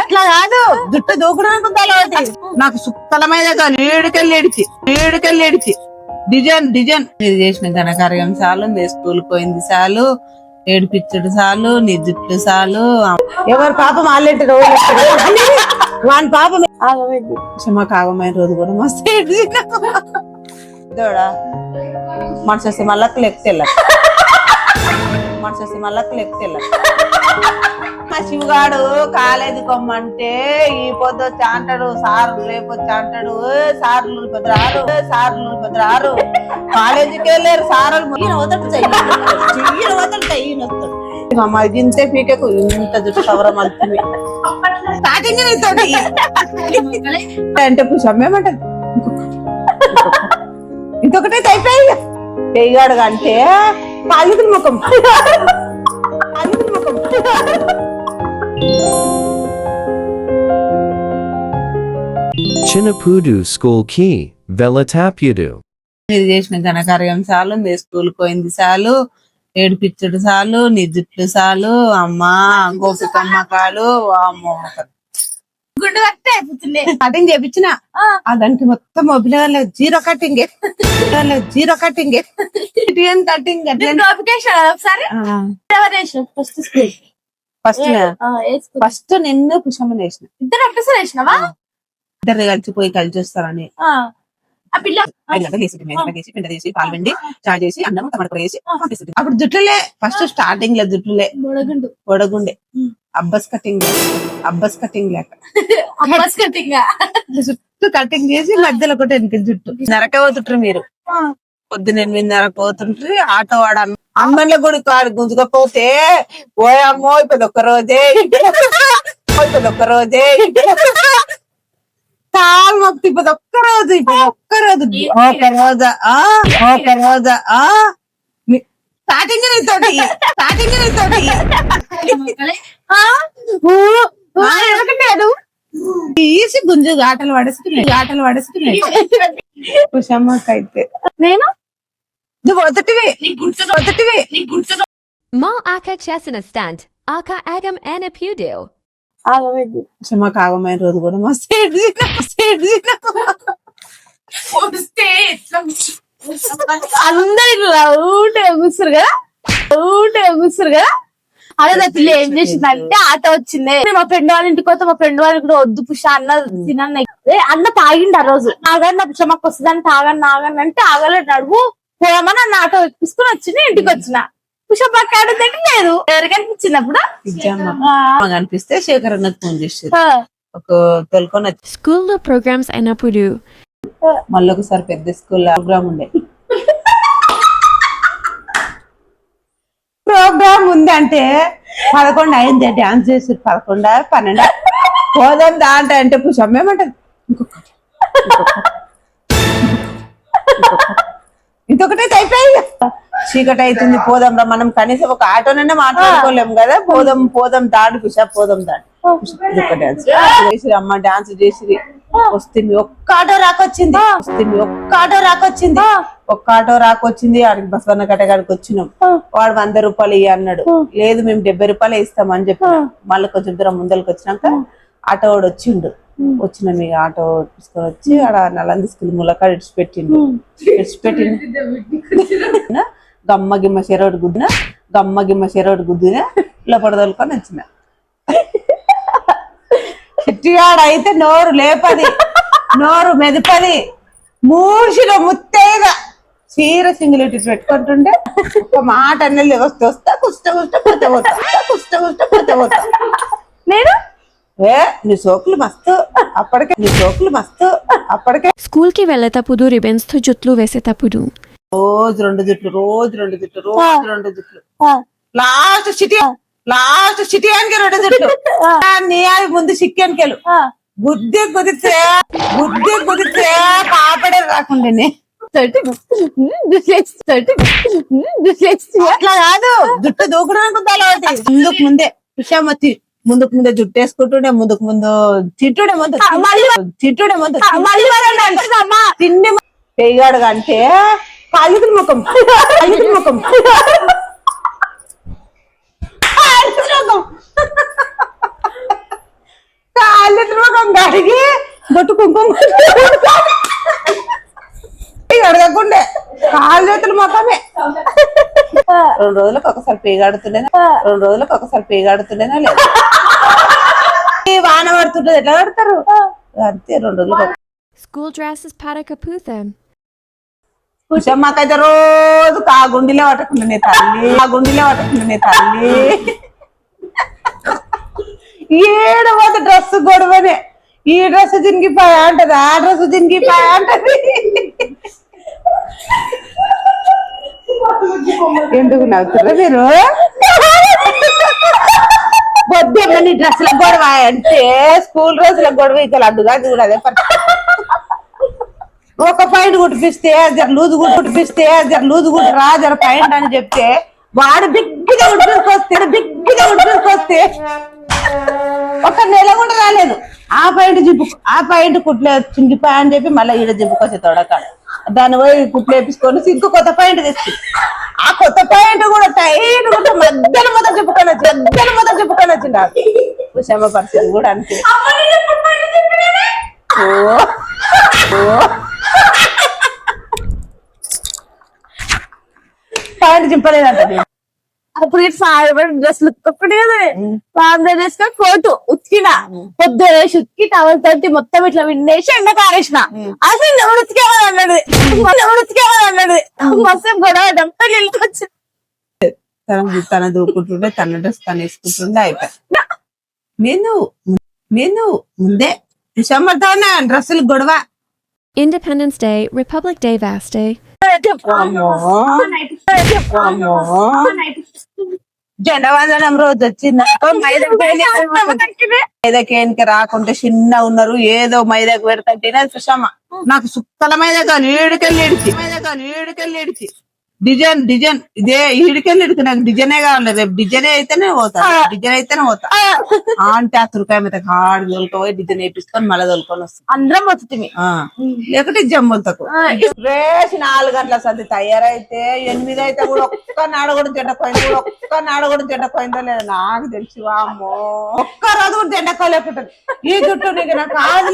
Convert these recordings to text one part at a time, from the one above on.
అట్లా కాదు, జుట్టు దూకడానికి అలవాటు. నాకు సుత్తలమైన ఏడుకెళ్ళి డిజైన్ ఇది చేసిన ఘనకార్యం చాలు, మీ స్కూల్ పోయింది చాలు, ఏడిపిచ్చుడు చాలు, నీ జుట్టు చాలు. ఎవరి పాపం ఆల్రెంటి రోజు వాని పాపం మాకు ఆగమైన రోజు కూడా మస్తు మనసు మళ్ళీ లెక్కెళ్ళ మా శివగాడు కాలేజీ కొమ్మంటే ఈ పొద్దు వచ్చి అంటాడు, సార్లు రేపు వచ్చి అంటాడు, సార్లు రారు కాలేజీకి వెళ్ళారు సార్లు ఇంతే పీకకు ఇంత జుట్టు సవరం అవుతుంది స్టార్టింగ్ అంటే పుషమ్మేమంటది ఇంకొకటైతే అయిపోయి పెయ్యాడు అంటే కాలితుల ముఖం Chinapudu School Key, Velatapudu. ఇది చేసిన ఘనకార్యం చాలు, మీ స్కూల్ పోయింది చాలు, ఏడిపిచ్చుడు చాలు, నీ జుట్లు చాలు, అమ్మా గోపికమ్మ కాలు అమ్మో గుండు కట్టే అయిపోతుంది. కటింగ్ చేపించిన దానికి మొత్తం Mobil zero cutting cutting first నిన్ను పుష్పమ్మని వేసిన, ఇద్దరు ఒకటేసారి వేసినావా? ఇద్దరు కలిసి వస్తారని పాల్వండి చాట్ చేసి అన్నం టమాటా వేసి అప్పుడు జుట్లులే ఫస్ట్ స్టార్టింగ్ లో జుట్లులే పొడగుండే అబ్బస్ కటింగ్ లేక జుట్టు కటింగ్ చేసి మధ్యలో ఒకటి వెనక జుట్టు నరకపోతుంటారు మీరు. పొద్దున 8:30 పోతుంటారు ఆటో వాడు అమ్మల గుడి కాడు గుంజుకపోతే ఓయమ్మో ఇప్పుడు ఒక్క రోజే కాలు మొక్తి ఇప్పుడు ఒక్క రోజు స్టార్టింగ్ నీతోటి తీసి గుంజు ఆటలు పడేస్తున్నాయి పుషమ్మకైతే నేను నువ్వు మొదటివి Ma aka chesina stand, aka agam anapudu. పుషమ్మకు ఆగమైన రోజు కూడా మస్తు అందరు కూర్చురు కదా అదే నా పిల్ల ఏం చేసిందంటే ఆట వచ్చింది. మా ఫ్రెండ్ వాళ్ళ ఇంటికి పోతే మా ఫ్రెండ్ వాళ్ళకి కూడా వద్దు పుష అన్న తినన్న అన్న తాగిండు ఆ రోజు. ఆగని నా పుషమ్మకు వస్తుందని తాగని అంటే ఆగలే నడువు పోయామని అన్న ఆటో ఎక్కించుకుని వచ్చింది. ఇంటికి వచ్చిన పుషమ్మకి ఆడదంటే లేదు ఎవరికి అనిపించినప్పుడు అనిపిస్తే శేఖర్ అన్నకు ఫోన్ చేసి ఒక తొలుకొని School programs anapudu. మళ్ళీ ఒకసారి పెద్ద స్కూల్ ప్రోగ్రామ్ ఉంది అంటే 11 అయింది డాన్స్ చేసి 11 12 పోదాం దాంట అంటే పుషమ్మేమంటది ఇంకొకటైతే అయిపోయి చీకటి అవుతుంది పోదాం రా మనం కనీసం ఒక ఆటోనైనా మాట్లాడుకోలేము కదా పోదాం దాడి పోదాం దాడి డాన్స్ చేసి అమ్మ డాన్స్ చేసి వస్తుంది ఒక్క ఆటో రాకొచ్చింది ఆడికి బస్వన్న కట్టగాడికి వచ్చినాం. వాడు 100 రూపాయలు ఇయ్య అన్నాడు. లేదు మేము 70 రూపాయలు ఇస్తామని చెప్పిన. మళ్ళీ కొంచెం దూరం ముందరికి వచ్చినాక ఆటో వాడు వచ్చిన మీ ఆటో తీసుకొని వచ్చి ఆడ నల్లని తీసుకెళ్ళి ములకాడ ఇడిచిపెట్టిండు గమ్మ గిమ్మ చెరోడు గుద్దిన లోపల తోలుకొని వచ్చిన. చిట్టిగాడు అయితే నోరు లేపది నోరు మెదపది మూషిలో ముత్తేగా చీర సింగిలిటీ పెట్టుకుంటుండే ఒక మాట అన్నది వస్తా కుష్ట పోతా నేను నీ సోకులు మస్తు అప్పటికే School ki velatapudu ribbons to jutlu vesetapudu. రోజు రెండు జుట్లు లాస్ట్ సిటీయానికి 2 జుట్లు అవి ముందు సిక్కానికెళ్ళు బుద్ధి కుదిరితే కాపడే రాకుండానే అట్లా కాదు జుట్టు దూకడానికి అలవాటు. ముందే విషయం ముందే జుట్టు వేసుకుంటుండే ముందు తింటుండే తిండి పెయ్యాడు అంటే కాలితుల ముఖం అడిగి బొట్టు కుంకుమ అడగకుండే కాలు చేతులు మొత్తమే 2 రోజులకు ఒకసారి పేగాడుతుండేనా లేదు ఈ వాన పడుతుంటది ఎట్లా కడతారు అంతే 2 రోజులకు School dresses para kaputhen. కుషమ్మకైతే రోజు ఆ గుండెలే పట్టకుండానే తల్లి ఏడు పోతే డ్రెస్ గొడవనే ఈ డ్రెస్ జినిగిపోయా అంటది ఆ డ్రెస్ జినిగిపోయా అంటది ఎందుకు నవ్వుతారా మీరు పొద్దున్న డ్రెస్ల గొడవ అంటే స్కూల్ డ్రెస్ల గొడవ ఇక అడ్డుగా కూడా అదే ఒక పాయింట్ కుట్టిపిస్తే జర లూజు కుట్టరా జర పాయింట్ అని చెప్తే వాడు బిగ్గిగా ఉడిపికొస్తే ఒక నెల కూడా రాలేదు ఆ పాయింట్ కుట్లే చింగిపోయా అని చెప్పి మళ్ళీ ఈడ జిప్పుకొచ్చే తోడకాడ దాన్ని పోయి కుట్లు వేపించుకొని ఇంకో కొత్త పాయింట్ తెచ్చి ఆ కొత్త పాయింట్ కూడా టైట్ కూడా మధ్యలో మొదలు చెప్పుకొని వచ్చింది క్షమ పరిస్థితి కూడా అంతే పాయింట్ చింపలేదంట అప్పుడు డ్రెస్లు ఒక్కటే వేసుకొని కోటు ఉతికిన పొద్దున వేసి ఉతికి టవల్ తోటి మొత్తం ఇట్లా విండేసి ఎండ కారేసిన అసలు ఉతికేమని అన్నది మస్తు గొడవ నీళ్ళకి వచ్చి తన దూకుంటుండే తన డ్రెస్ తను వేసుకుంటుండే అయిపోయి నేను ముందే డిసెంబర్ తానే డ్రెస్సులు గొడవ Independence Day, Republic Day Vaste. జెండా వందనం రోజు వచ్చిందనుకో మైదాకేనికి రాకుంటే చిన్న ఉన్నారు ఏదో మైదాకు పెడతంటేనే సుషమ్మ నాకు సుక్కల మైదా ఈడికెళ్ళి డిజైన్ ఇదే ఈడికెళ్ళి నాకు డిజైనే కావాలి రేపు డిజైన్ అయితేనే పోతా అంటే ఆ తురకాయ మీద కాడు తోలుకోపోయి డిజైన్ వేపిసుకొని మళ్ళీ తోలుకొని వస్తాం అందరం వస్తుంది లేకపోతే జమ్ములతకు రేసి 4 గంటల సంది తయారైతే 8 అయితే కూడా ఒక్క నాడు కూడా జెండకోయిందో లేదు నాకు తెలిసి వామ్మో ఒక్క రోజు కూడా జెండకోలేకుంటది ఈ జుట్టు నీకు నాకు ఆది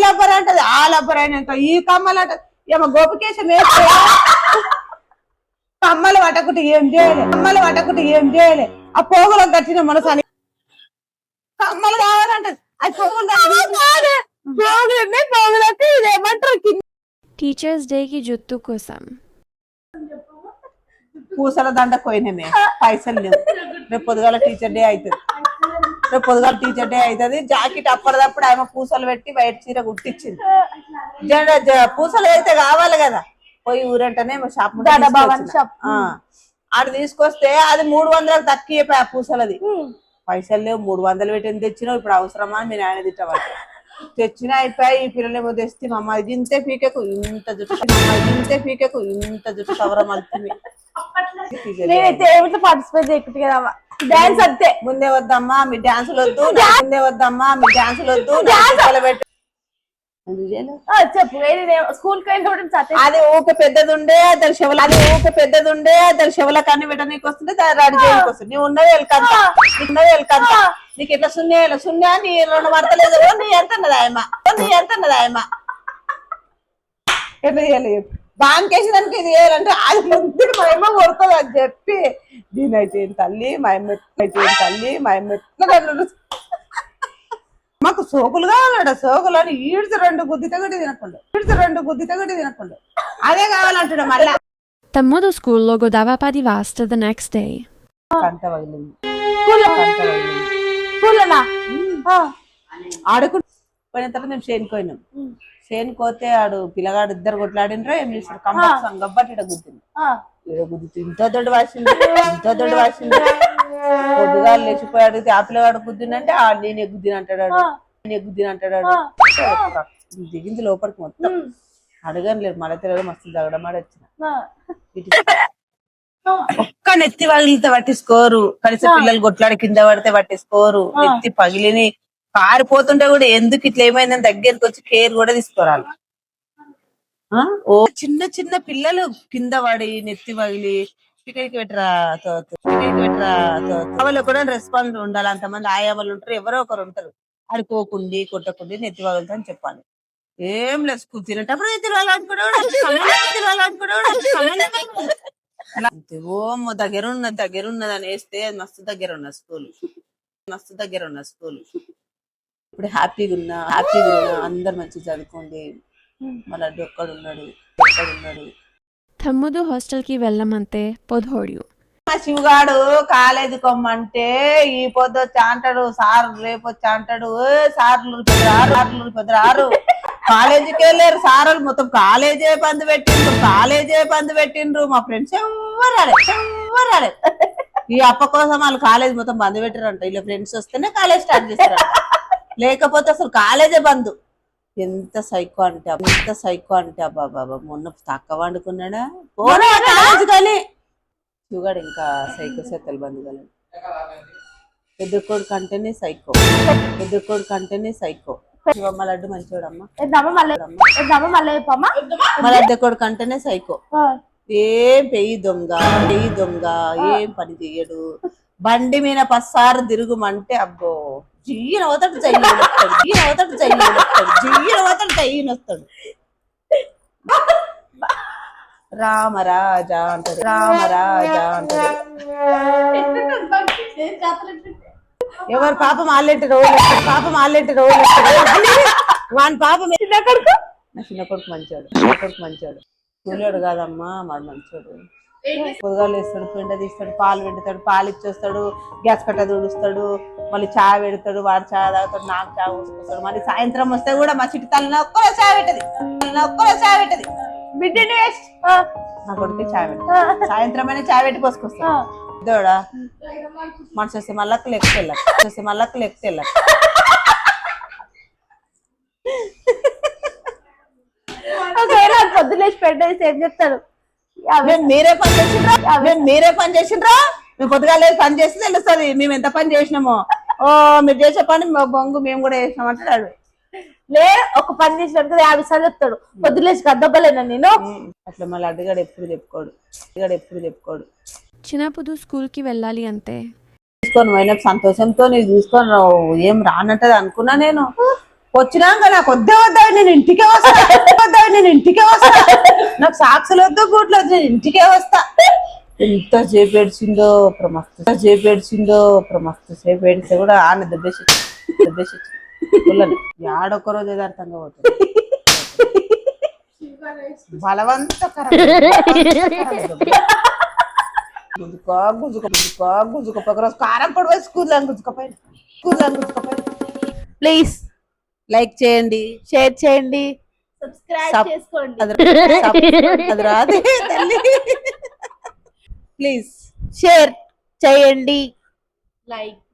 లబ్బర్ అంటది ఆ లబ్బర్ అయినాక ఈ కమ్మలు అంటది ఏమో గోపికేశం వేస్తే కమ్మలు పట్టకుంటే ఏం చేయలే ఆ పోగులకు కట్టిన మనసాని కమ్మలు కావాలంటది అది పోగులకి ఇదేమంటారు Teachers Day ki juttu kosam. పూసల దండ పోయినామే పైసలు లేవు రేపు పొద్దుగాల టీచర్ డే అవుతుంది జాకెట్ అప్పటిదప్పుడు ఆమె పూసలు పెట్టి వైట్ చీర కుట్టించింది పూసలు అయితే కావాలి కదా పోయి ఊరంటనే షాప్ ఆడ తీసుకొస్తే అది 300 తక్కువ ఆ పూసలది పైసలు లేవు 300 పెట్టి తెచ్చినావు ఇప్పుడు అవసరమా మీ నాయన తిట్టబట్టి తెచ్చినా అయిపోయి ఈ పిల్లలేమో తెస్తే మా అమ్మ ఇది ఇంతే పీకెకు ఇంత జుట్టు సవరం అవుతుంది నేనైతే ఏమిటో పార్టిసిపేట్ చేయకుంటే కదా డాన్స్ అంతే ముందే వద్దమ్మా మీ డాన్సులు వద్దు పెట్టి చెప్పు స్కూల్ కి అది ఊక పెద్దది ఉండే దాని చెవుల కన్ను పెట్టనీకి వస్తుంటే రెడీ చేయడానికి వస్తుంది నువ్వు ఉన్నది ఎలకంత నీకు ఇట్లా సున్యా నీ 2 వడతలేదు నీ ఎంత ఆయమ్మ ఎట్లా చేయాలి బాంకేసి దానికి ఇది చేయాలంటే అది ముద్దుడు మా అమ్మ కొడుతుంది అని చెప్పి దీనైతే తల్లి మా అమ్మ ఎట్లా మాకు సోకులు కావాలట సోకులు అని ఈడ్చి 2 గుద్దితే గడ్డి తినకుండా అదే కావాలంటాడు మళ్ళా Tammodo school logo dava padi vasta the next day. కంట పగిలింది ఆడుకు పోయిన తర్వాత మేము చేనుకోతే ఆడు పిల్లగాడు 2 కొట్లాడినరో ఏం చేసాడు గబ్బట్టి గుద్దింది ఇంత దొడ్డు వాసింది పొద్దుగా లేచిపోయాడు ఆ పిల్లగాడు గుద్దినంటే నేను ఎగ్గుద్దినంటాడు దిగింది లోపలికి మొత్తం అడగని లేదు మళ్ళీ తెలియదు మస్తు జగడమాడి వచ్చిన ఒక్క నెత్తి పగిలితే పట్టించుకోరు కలిసి పిల్లలు కొట్లాడి కింద పడితే పట్టించుకోరు నెత్తి పగిలిని పారిపోతుంటే కూడా ఎందుకు ఇట్లా ఏమైందని దగ్గరికి వచ్చి కేర్ కూడా తీసుకోరాలి ఓ చిన్న పిల్లలు కింద పడి నెత్తి పగిలి చికెన్కి పెట్టరా వాళ్ళు కూడా రెస్పాన్స్ ఉండాలి అంతమంది ఆయామలు ఉంటారు ఎవరో ఒకరు ఉంటారు ఆడుకోకుండి కొట్టకుండి నెత్తి పగలుతా అని చెప్పాలి. ఏం లేదు స్కూల్ తినేటప్పుడు నెత్తి పగలాడుకునేవాడు. ఓ దగ్గరున్నది అని వేస్తే అది మస్తు దగ్గర ఉన్న స్కూల్. ఇప్పుడు హ్యాపీగా ఉన్నా అందరు మంచిగా చదువుకోండి. మళ్ళీ ఒక్కడున్నాడు. తమ్ముడు హాస్టల్కి వెళ్ళమంటే పొద్దుడు. మా శివగాడు కాలేజీ కొమ్మంటే ఈ పొద్దు వచ్చి అంటాడు, సార్ రేపు వచ్చి అంటాడు, సార్లు రారు కాలేజీకి వెళ్ళారు సార్లు మొత్తం కాలేజే బంద్ పెట్టిండ్రు. మా ఫ్రెండ్స్ ఎవరు రాలేదు. ఈ అప్ప కోసం వాళ్ళు కాలేజ్ మొత్తం బంద్ పెట్టారంట. ఇలా ఫ్రెండ్స్ వస్తేనే కాలేజ్ స్టార్ట్ చేస్తారంట, లేకపోతే అసలు కాలేజే బంద్. ఎంత సైకో అంటే అబ్బా మొన్న తక్కువ వండుకున్నాడా కాలేజ్ కానీ శివగాడు ఇంకా సైకో సెత్తలు బంద్ కాలేదు. పెద్ద కొడుకు అంటేనే సైకో. శివమ్మ లడ్డు మంచివాడమ్మా. మా లడ్డు కొడుకు అంటేనే సైకో. ఏం పెయ్యి దొంగ ఏం పని చెయ్యడు. బండి మీద పస్సారు తిరుగుమంటే అబ్బో జీయన అవుతాడు చెయ్యనొస్తాడు. రామరాజా అంటాడు. ఎవరు పాపం ఆల్రెంటి రోజు వాని పాపం నా చిన్న కొడుకు మంచాడు కూలేడు కాదమ్మా వాడు మంచోడు. పొద్దుగాలు వేస్తాడు, పెండ తీస్తాడు, పాలు పెడతాడు, పాలు ఇచ్చేస్తాడు, గ్యాస్ కట్ట తుడుస్తాడు, మళ్ళీ చాయ్ పెడతాడు, వాడు చాయ్ తాగుతాడు, నాకు చాయ్ పోసుకొస్తాడు. మళ్ళీ సాయంత్రం వస్తే కూడా మా చిట్టి తల్లి ఒక్కరో చాయ్ పెట్టది. నా కొడుకు చాయ్ పెట్టదు. సాయంత్రం అయినా చాయ్ పెట్టి పోసుకొస్తాడు. ఇదోడా మనసు వస్తే మళ్ళీ లెక్క పొద్దులేసి పెట్టేసి ఏం చెప్తారు, మీరే పని చేసిండ్రా మేము పొద్దుగాల పని చేస్తే తెలుస్తుంది మేము ఎంత పని చేసినామో. ఓ మీరు చేసే పని బొంగు మేము కూడా చేసినాం అంటాడు. ఒక పని చేసినట్టు 50 సార్లు చెప్తాడు. పొద్దులేసి కద్దబ్బలేనా నేను అట్లా మళ్ళీ అడ్డగాడు ఎప్పుడు చెప్పుకోడు. చిన్నప్పుడు స్కూల్కి వెళ్ళాలి అంటే తీసుకొని పోయిన సంతోషంతో నేను తీసుకొని ఏం రానంటది అనుకున్నా. నేను వచ్చినాక నాకు వద్దా నేను ఇంటికే వస్తా. నాకు సాక్షులు వద్దు బూట్లు వద్దు, నేను ఇంటికే వస్తా. ఎంత సేపు ఏడ్చిందో ప్రమస్తు సేపు ఏడిస్తే కూడా ఆమె దెబ్బేసి ఆడొక్క రోజు ఏదో అర్థంగా పోతుంది. బలవంతకరం గుజుకో ఒకరోజు కారం పొడి పోయి స్కూల్ గుజుకపోయి. ప్లీజ్ లైక్ చేయండి, షేర్ చేయండి, సబ్స్క్రైబ్ చేసుకోండి. అది రాదే తల్లి. ప్లీజ్ షేర్ చేయండి,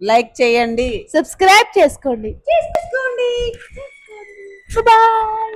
లైక్ చేయండి, సబ్స్క్రైబ్ చేసుకోండి. బాయ్.